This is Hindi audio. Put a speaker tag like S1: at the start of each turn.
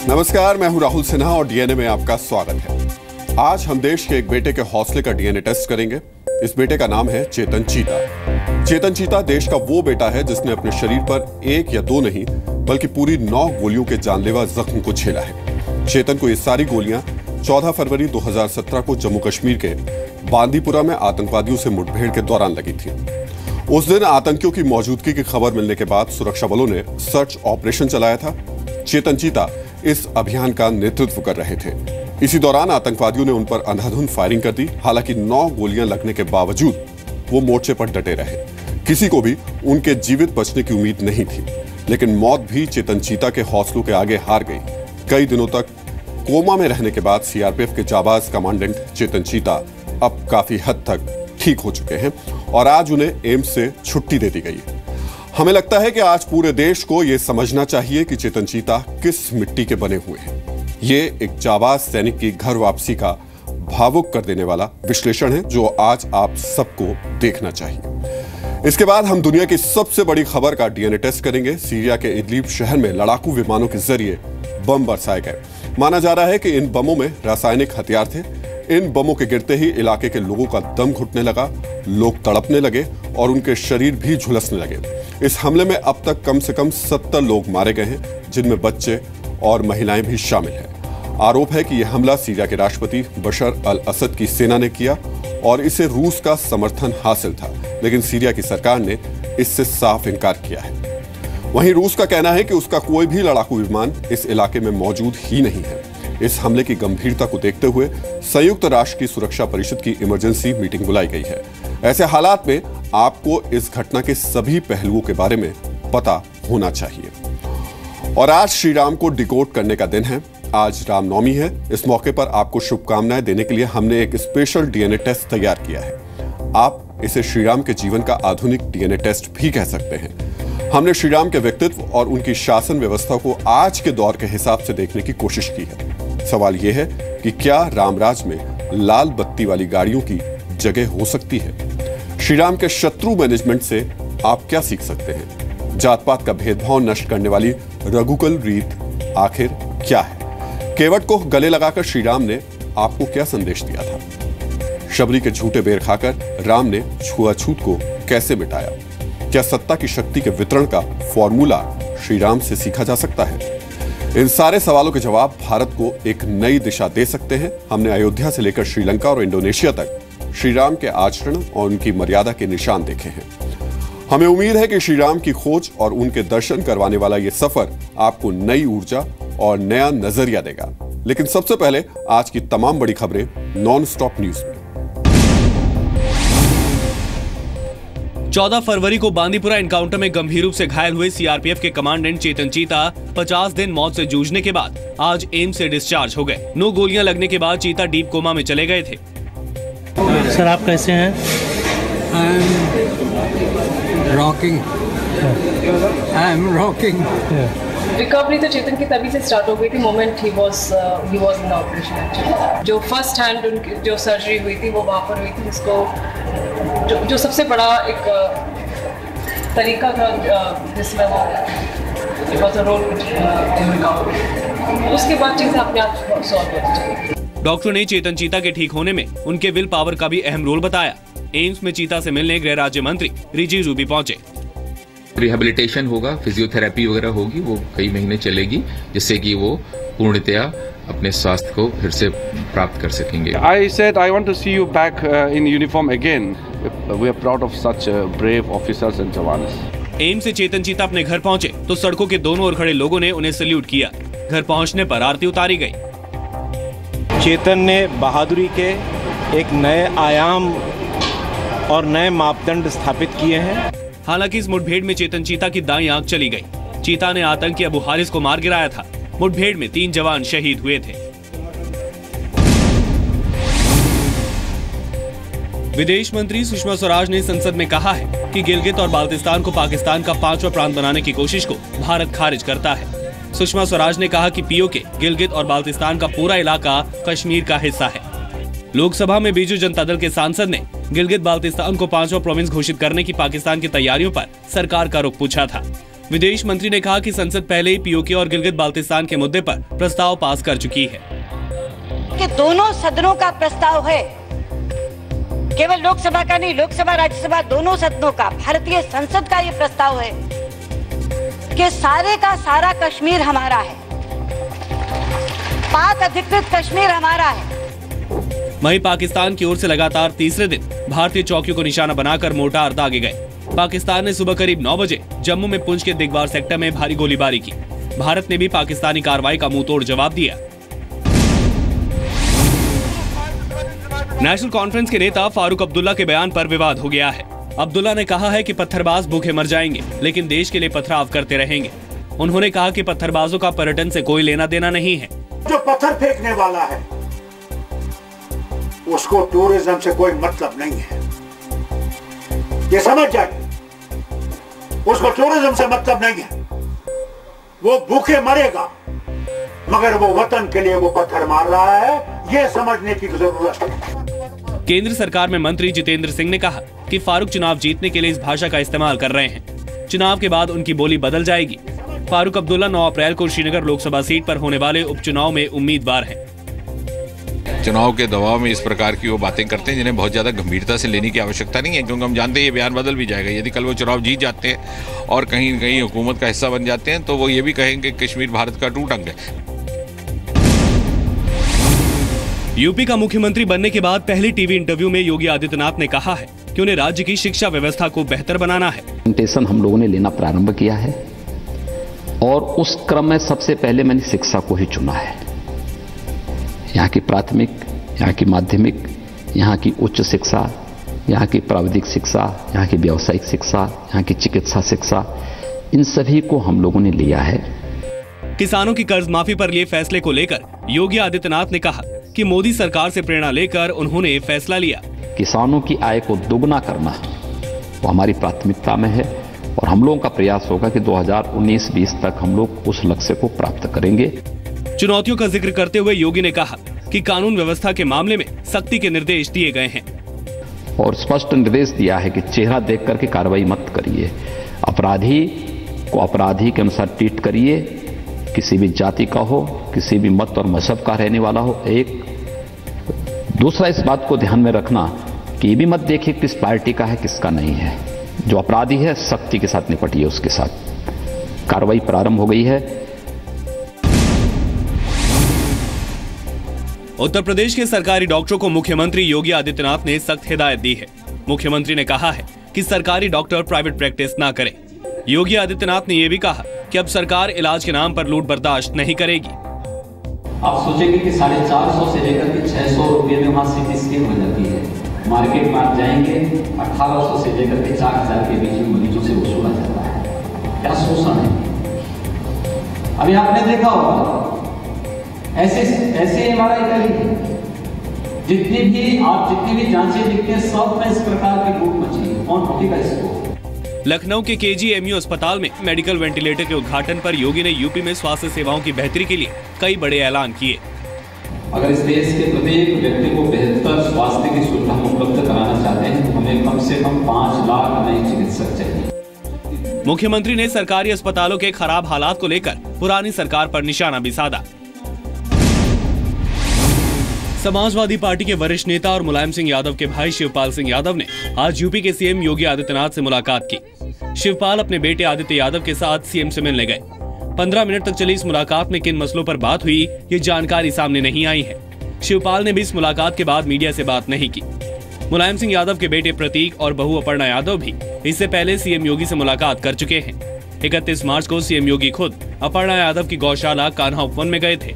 S1: नमस्कार, मैं हूं राहुल सिन्हा और डीएनए में आपका स्वागत है। आज हम देश के एक बेटे के हौसले का डीएनए टेस्ट करेंगे। इस बेटे का नाम है चेतन चीता। चेतन चीता देश का वो बेटा है जिसने अपने शरीर पर एक या दो नहीं बल्कि पूरी 9 गोलियों के जानलेवा जख्म को झेला है। चेतन को ये सारी गोलियां 14 फरवरी 2017 को जम्मू कश्मीर के बांदीपुरा में आतंकवादियों से मुठभेड़ के दौरान लगी थी। उस दिन आतंकियों की मौजूदगी की खबर मिलने के बाद सुरक्षा बलों ने सर्च ऑपरेशन चलाया था। चेतन चीता इस अभियान का नेतृत्व कर रहे थे। इसी दौरान आतंकवादियों ने उन पर अंधाधुंध फायरिंग कर दी। हालांकि 9 गोलियां लगने के बावजूद वो मोर्चे पर डटे रहे। किसी को भी उनके जीवित बचने की उम्मीद नहीं थी, लेकिन मौत भी चेतन चीता के हौसलों के आगे हार गई। कई दिनों तक कोमा में रहने के बाद सीआरपीएफ के जाबाज कमांडेंट चेतन चीता अब काफी हद तक ठीक हो चुके हैं और आज उन्हें एम्स से छुट्टी दे दी गई है। हमें लगता है कि आज पूरे देश को यह समझना चाहिए कि चेतन चीता किस मिट्टी के बने हुए हैं। ये एक जाबाज सैनिक की घर वापसी का भावुक कर देने वाला विश्लेषण है जो आज आप सबको देखना चाहिए। इसके बाद हम दुनिया की सबसे बड़ी खबर का डीएनए टेस्ट करेंगे। सीरिया के इदलिब शहर में लड़ाकू विमानों के जरिए बम बरसाए गए। माना जा रहा है कि इन बमों में रासायनिक हथियार थे। इन बमों के गिरते ही इलाके के लोगों का दम घुटने लगा, लोग तड़पने लगे और उनके शरीर भी झुलसने लगे। इस हमले में अब तक कम से कम 70 लोग मारे गए हैं, जिनमें बच्चे और महिलाएं भी शामिल हैं। आरोप है कि यह हमला सीरिया के राष्ट्रपति बशर अल असद की सेना ने किया और इसे रूस का समर्थन हासिल था, लेकिन सीरिया की सरकार ने इससे साफ इनकार किया है। वहीं रूस का कहना है कि उसका कोई भी लड़ाकू विमान इस इलाके में मौजूद ही नहीं है। इस हमले की गंभीरता को देखते हुए संयुक्त राष्ट्र की सुरक्षा परिषद की इमरजेंसी मीटिंग बुलाई गई है। ऐसे हालात में आपको इस घटना के सभी पहलुओं के बारे में पता होना चाहिए। और आज श्री राम को डिकोड करने का दिन है। आज रामनवमी है। इस मौके पर आपको शुभकामनाएं देने के लिए हमने एक स्पेशल डीएनए टेस्ट तैयार किया है। आप इसे श्री राम के जीवन का आधुनिक डीएनए टेस्ट भी कह सकते हैं। हमने श्री राम के व्यक्तित्व और उनकी शासन व्यवस्था को आज के दौर के हिसाब से देखने की कोशिश की है। सवाल यह है कि क्या रामराज में लाल बत्ती वाली गाड़ियों की जगह हो सकती है? श्री राम के शत्रु मैनेजमेंट से आप क्या सीख सकते हैं? जात पात का भेदभाव नष्ट करने वाली रघुकुल रीत आखिर क्या है? केवट को गले लगाकर श्री राम ने आपको क्या संदेश दिया था? शबरी के झूठे बेर खाकर राम ने छुआछूत को कैसे मिटाया? क्या सत्ता की शक्ति के वितरण का फॉर्मूला श्री राम से सीखा जा सकता है? इन सारे सवालों के जवाब भारत को एक नई दिशा दे सकते हैं। हमने अयोध्या से लेकर श्रीलंका और इंडोनेशिया तक श्री राम के आचरण और उनकी मर्यादा के निशान देखे हैं। हमें उम्मीद है कि श्री राम की खोज और उनके दर्शन करवाने वाला यह सफर आपको नई ऊर्जा और नया नजरिया देगा। लेकिन सबसे पहले आज की तमाम बड़ी खबरें नॉन स्टॉप न्यूज में।
S2: 14 फरवरी को बांदीपुरा एनकाउंटर में गंभीर रूप से घायल हुए सीआरपीएफ के कमांडेंट चेतन चीता 50 दिन मौत से जूझने के बाद आज एम्स से डिस्चार्ज हो गए। 9 गोलियां लगने के बाद चीता डीप कोमा में चले गए थे।
S3: सर, आप कैसे हैं?
S4: I am rocking.
S5: रिकवरी तो चेतन की तभी से स्टार्ट हो गई थी moment he was in the operation. जो फर्स्ट हैंड उनकी जो सर्जरी हुई थी वो वहाँ पर हुई थी। जिसको जो सबसे बड़ा एक तरीका था जिसमें वो इट वाज अ रोल उसके बाद चीज़ें अपने आप सॉल्व होती चली।
S2: डॉक्टर ने चेतन चीता के ठीक होने में उनके विल पावर का भी अहम रोल बताया। एम्स में चीता से मिलने गृह राज्य मंत्री रिजिजू भी पहुंचे।
S6: रिहेबिलिटेशन होगा, फिजियोथेरेपी वगैरह होगी, वो कई महीने चलेगी, जिससे कि वो पूर्णतया अपने स्वास्थ्य को फिर से प्राप्त कर सकेंगे।
S7: I said I want to see you back in uniform again. We are proud of such brave officers and jawans.
S2: AIIMS से चेतन चीता अपने घर पहुंचे तो सड़कों के दोनों ओर खड़े लोगों ने उन्हें सैल्यूट किया। घर पहुंचने पर आरती उतारी गई।
S3: चेतन ने बहादुरी के एक नए आयाम और नए मापदंड स्थापित किए हैं।
S2: हालांकि इस मुठभेड़ में चेतन चीता की दाईं आंख चली गई। चीता ने आतंकी अबू हारिस को मार गिराया था। मुठभेड़ में 3 जवान शहीद हुए थे। विदेश मंत्री सुषमा स्वराज ने संसद में कहा है कि गिलगित और बाल्टिस्तान को पाकिस्तान का 5वां प्रांत बनाने की कोशिश को भारत खारिज करता है। सुषमा स्वराज ने कहा कि पीओके गिलगित और बाल्टिस्तान का पूरा इलाका कश्मीर का हिस्सा है। लोकसभा में बीजू जनता दल के सांसद ने गिलगित बाल्टिस्तान को 5वां प्रोविंस घोषित करने की पाकिस्तान की तैयारियों पर सरकार का रुख पूछा था। विदेश मंत्री ने कहा कि संसद पहले ही पीओके और गिलगित बाल्तिस्तान के मुद्दे पर प्रस्ताव पास कर चुकी है
S8: कि दोनों सदनों का प्रस्ताव है, केवल लोकसभा का नहीं, लोकसभा राज्यसभा दोनों सदनों का, भारतीय संसद का ये प्रस्ताव है कि सारे का सारा कश्मीर हमारा है, पाक अधिकृत कश्मीर हमारा है।
S2: वहीं पाकिस्तान की ओर से लगातार तीसरे दिन भारतीय चौकियों को निशाना बनाकर मोर्टार दागे गए। पाकिस्तान ने सुबह करीब 9 बजे जम्मू में पुंछ के दिगवार सेक्टर में भारी गोलीबारी की। भारत ने भी पाकिस्तानी कार्रवाई का मुंहतोड़ जवाब दिया। नेशनल कॉन्फ्रेंस के नेता फारूक अब्दुल्ला के बयान पर विवाद हो गया है। अब्दुल्ला ने कहा है कि पत्थरबाज भूखे मर जाएंगे, लेकिन देश के लिए पथराव करते रहेंगे। उन्होंने कहा कि पत्थरबाजों का पर्यटन से कोई लेना देना नहीं है।
S9: जो पत्थर फेंकने वाला है उसको टूरिज्म से कोई मतलब नहीं है, ये समझ जाए। उसको टूरिज्म से मतलब नहीं है, वो भूखे मरेगा, मगर वो वतन के लिए वो पत्थर मार रहा है, ये समझने की जरूरत है।
S2: केंद्र सरकार में मंत्री जितेंद्र सिंह ने कहा कि फारूक चुनाव जीतने के लिए इस भाषा का इस्तेमाल कर रहे हैं। चुनाव के बाद उनकी बोली बदल जाएगी। फारूक अब्दुल्ला 9 अप्रैल को श्रीनगर लोकसभा सीट पर होने वाले उपचुनाव में उम्मीदवार हैं।
S10: चुनाव के दबाव में इस प्रकार की वो बातें करते हैं जिन्हें बहुत ज्यादा गंभीरता से लेने की आवश्यकता नहीं है, क्योंकि हम जानते हैं ये बयान बदल भी जाएगा। यदि कल वो चुनाव जीत जाते हैं और कहीं न कहीं हुकूमत का हिस्सा बन जाते हैं तो वो ये भी कहेंगे कश्मीर भारत का टूट अंग है।
S2: यूपी का मुख्यमंत्री बनने के बाद पहली टीवी इंटरव्यू में योगी आदित्यनाथ ने कहा है कि उन्हें राज्य की शिक्षा व्यवस्था को बेहतर बनाना है।
S11: प्रेजेंटेशन हम लोगों ने लेना प्रारंभ किया है और उस क्रम में सबसे पहले मैंने शिक्षा को ही चुना है। यहाँ की प्राथमिक, यहाँ की माध्यमिक, यहाँ की उच्च शिक्षा, यहाँ की प्राविधिक शिक्षा, यहाँ की व्यावसायिक शिक्षा, यहाँ की चिकित्सा शिक्षा, इन सभी को हम लोगों ने लिया है।
S2: किसानों की कर्ज माफी पर लिए फैसले को लेकर योगी आदित्यनाथ ने कहा कि मोदी सरकार से प्रेरणा लेकर उन्होंने फैसला लिया।
S11: किसानों की आय को दोगुना करना वो हमारी प्राथमिकता में है और हम लोगों का प्रयास होगा कि 2019-20 तक हम लोग उस लक्ष्य को प्राप्त करेंगे।
S2: चुनौतियों का जिक्र करते हुए योगी ने कहा कि कानून व्यवस्था के मामले में सख्ती के निर्देश दिए गए हैं
S11: और स्पष्ट निर्देश दिया है कि चेहरा देख करके कार्रवाई मत करिए, अपराधी को अपराधी के अनुसार ट्रीट करिए, किसी भी जाति का हो, किसी भी मत और मजहब का रहने वाला हो। एक दूसरा इस बात को ध्यान में रखना कि ये भी मत देखिए किस पार्टी का है किसका नहीं है। जो अपराधी है सख्ती के साथ निपटिए, उसके साथ कार्रवाई प्रारंभ हो गई है।
S2: उत्तर प्रदेश के सरकारी डॉक्टरों को मुख्यमंत्री योगी आदित्यनाथ ने सख्त हिदायत दी है। मुख्यमंत्री ने कहा है कि सरकारी डॉक्टर प्राइवेट प्रैक्टिस ना करें। योगी आदित्यनाथ ने यह भी कहा कि अब सरकार इलाज के नाम पर लूट बर्दाश्त नहीं करेगी।
S12: आप सोचेंगे कि 450 से लेकर के 600 रुपये में वहाँ सीटी स्कैन हो जाती है, मार्केट में आप जाएंगे 1800 से लेकर के 4000 के बीच में मरीजों से वसूला जाता है। क्या शोषण है। अभी आपने देखा होगा ऐसे एमआरआई करेंगे, जितनी भी जांचें दिखती हैं सब में इस प्रकार की लूट मची है। कौन उठेगा इसको।
S2: लखनऊ के केजीएमयू अस्पताल में मेडिकल वेंटिलेटर के उद्घाटन पर योगी ने यूपी में स्वास्थ्य सेवाओं की बेहतरी के लिए कई बड़े ऐलान किए।
S12: अगर इस देश के प्रत्येक व्यक्ति को बेहतर स्वास्थ्य की सुविधा उपलब्ध कराना चाहते हैं तो हमें कम से कम 5 लाख नए चिकित्सक चाहिए।
S2: मुख्यमंत्री ने सरकारी अस्पतालों के खराब हालात को लेकर पुरानी सरकार पर निशाना भी साधा। समाजवादी पार्टी के वरिष्ठ नेता और मुलायम सिंह यादव के भाई शिवपाल सिंह यादव ने आज यूपी के सीएम योगी आदित्यनाथ से मुलाकात की। शिवपाल अपने बेटे आदित्य यादव के साथ सीएम से मिलने गए। 15 मिनट तक चली इस मुलाकात में किन मसलों पर बात हुई ये जानकारी सामने नहीं आई है। शिवपाल ने भी इस मुलाकात के बाद मीडिया से बात नहीं की। मुलायम सिंह यादव के बेटे प्रतीक और बहू अपर्णा यादव भी इससे पहले सीएम योगी से मुलाकात कर चुके हैं। 31 मार्च को सीएम योगी खुद अपर्णा यादव की गौशाला कान्हा उपवन में गए थे।